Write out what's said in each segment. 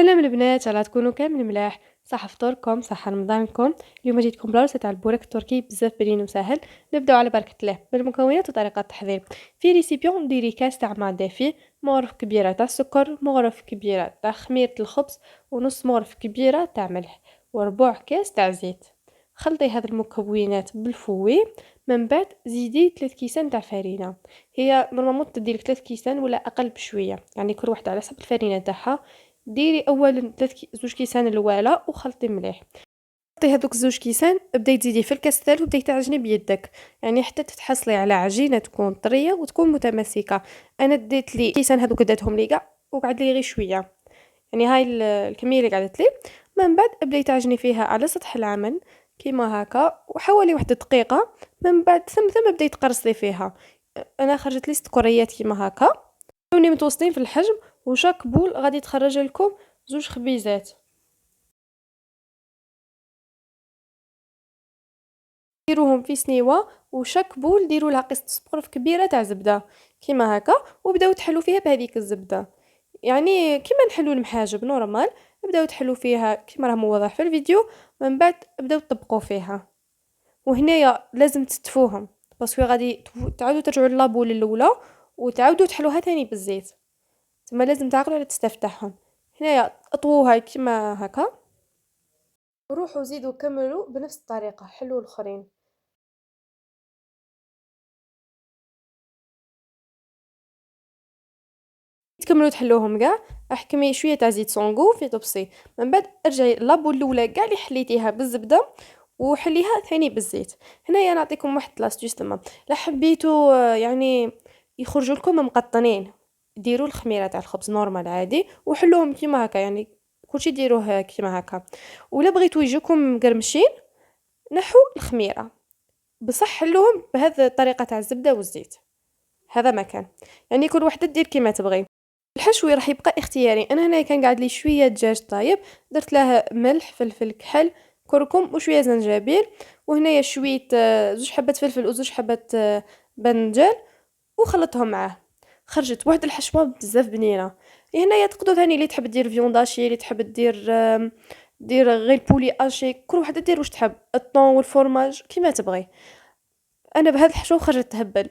سلام البنات، على تكونوا كامل ملاح. صحة فطوركم، صحة رمضانكم. اليوم جيتكم بلاصة تاع البوريك التركي بزاف بنين وسهل. نبداو على بركة الله بالمكونات وطريقة التحضير. في ريسيبيون نديري كاس تاع ماء دافي، مغرف كبيرة تاع السكر، مغرف كبيرة تاع خميرة الخبز، ونص مغرف كبيرة تاع ملح، وربع كاس تاع زيت. خلطي هاد المكونات بالفوي، من بعد زيدي 3 كيسان تاع فرينة. هي نورمالمون تديلك 3 كيسان ولا اقل بشويه، يعني كل وحده على حسب الفرينه تاعها. ديري اولا زوج كيسان الوالا وخلطي مليح. حطي هذوك زوج كيسان، بداي تزيدي في الكاس الثالث وبداي تعجني بيدك، يعني حتى تتحصلي على عجينه تكون طريه وتكون متماسكه. انا ديت لي كيسان هذوك داتهم لي كاع وقعد لي غير شويه، يعني هاي الكميه اللي قعدت لي. من بعد بداي تعجني فيها على سطح العمل كيما هكا وحوالي واحد دقيقه. من بعد ثم بديت تقرصلي فيها. انا خرجت لي 6 كريات كيما هكا، كوني متوسطين في الحجم. وشاك بول غادي تخرج لكم زوج خبيزات. ديروهم في سنيوه، وشاك بول ديروا لها قسط صغرف كبيره تاع زبده كيما هكا، وبداو تحلوا فيها بهذيك الزبده، يعني كيما نحلوا المحاجب نورمال. بداو تحلوا فيها كيما راه موضح في الفيديو. من بعد بداو تطبقوا فيها، وهنايا لازم تستفوهم باسكو غادي تعاودوا ترجعوا للابول الاولى وتعاودوا تحلوها تاني بالزيت. تما لازم تعقلوا على التستاف تاعهم. هنايا اطووها كيما هكا، روحوا زيدوا كملوا بنفس الطريقه، حلوا الاخرين. تكملوا تحلوهم كاع، احكمي شويه تاع زيت سونغو في طبسي. من بعد ارجعي لابول الاولى كاع اللي حليتيها بالزبده وحليها ثاني بالزيت. هنايا نعطيكم واحد لاستيوس تما، لا حبيتوا يعني يخرجوا لكم مقطنين، ديروا الخميره تاع الخبز نورمال عادي وحلوهم كيما هكا، يعني كلشي ديروه كيما هكا. ولا بغيتوا يجوكم مقرمشين نحو الخميره، بصح حلوهم بهذه الطريقه تاع الزبده والزيت. هذا مكان، يعني كل وحده دير كيما تبغي. الحشوي راح يبقى اختياري. انا هنا كان قاعد لي شويه دجاج طايب، درت له ملح، فلفل كحل، كركم وشويه زنجبيل. وهنايا شويه زوج حبات فلفل وزوج حبات بنجان، وخلطتهم معاه. خرجت واحد الحشوه بزاف بنينه. هنايا تقدروا ثاني اللي تحب دير فيونداشي، اللي تحب دير غير بولي اشي، كل وحده دير واش تحب، الطون والفرماج كيما تبغي. انا بهذا الحشو خرجت تهبل.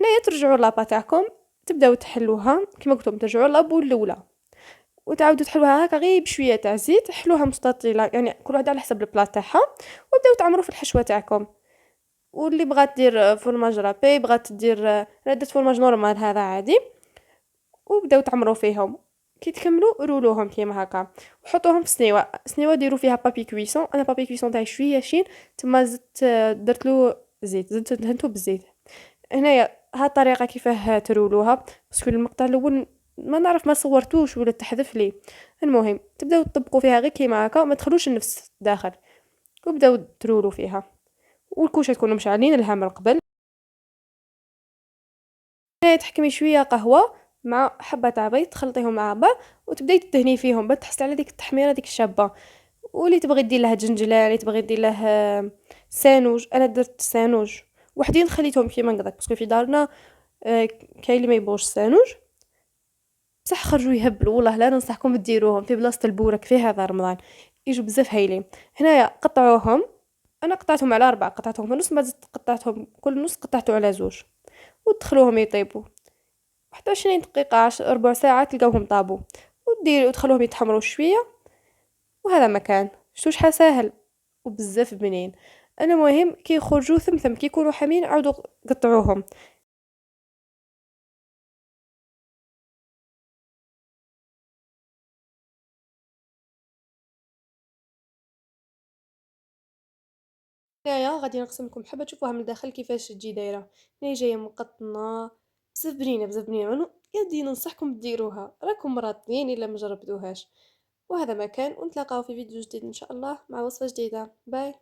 هنايا ترجعوا لابا تاعكم، تبداو تحلوها كيما قلت لكم، ترجعوا لابول الاولى وتعاودوا تحلوها هكا غير بشويه تاع زيت. حلوها مستطيله، يعني كل واحده على حسب البلاط تاعها. وبداو تعمروا في الحشوه تاعكم. واللي بغات دير فرماج رابي، بغات دير ردة فرماج نورمال هذا عادي، وبداو تعمروا فيهم. كي تكملوا رولوهم كيما هكا وحطوهم في سنيوه ديروا فيها بابي كويسون. انا بابي كويسون تاعي شويه شين، تما زدت درت له زيت، زدت دهنته بالزيت. هنايا ها الطريقه كيفاه ترولوها، باسكو المقطع الاول ما نعرف ما صورتوش ولا تحذف لي. المهم تبداو تطبقوا فيها غير كيما هكا، ما تدخلوش النفس داخل، وبداو ترولوا فيها. والكوشه تكونوا مشعلين لها من قبل. هنايا تحكمي شويه قهوه مع حبه تاع بيض، تخلطيهم مع بعض وتبداي تدهني فيهم باش تحصلي على ديك التحميره ديك الشابه. واللي تبغي دير لها جنجلان، اللي تبغي دير له سانوج، انا درت سانوج وحدين خليتهم كيما نقدر باسكو في دارنا آه، كاين اللي ما يبغوش سانوج، بصح خرجوا يهبلوا. والله لا ننصحكم ديروهم في بلاصه البورك في هذا رمضان، يجوا بزاف هايلين. هنايا قطعوهم، انا قطعتهم على 4، قطعتهم في النص، بعد قطعتهم كل نص قطعته على زوج، وتدخلوهم يطيبوا 21 دقيقه، ربع ساعه تلقاوهم طابوا. وديروا وتخلوهم يتحمروا شويه. وهذا مكان شتو شحال ساهل وبزاف بنين. انا مهم كي يخرجوا ثم كي يكونوا حامين عاودوا قطعوهم. هنايا غادي نقسم لكم حبه تشوفوها من الداخل كيفاش تجي دايره. هنا جايه مقطنه، بزاف بنينه بزاف بنينه. يدي ننصحكم ديروها، راكم راضيين الا ما جربتوهاش. وهذا مكان، ونتلاقاو في فيديو جديد ان شاء الله مع وصفه جديده. باي.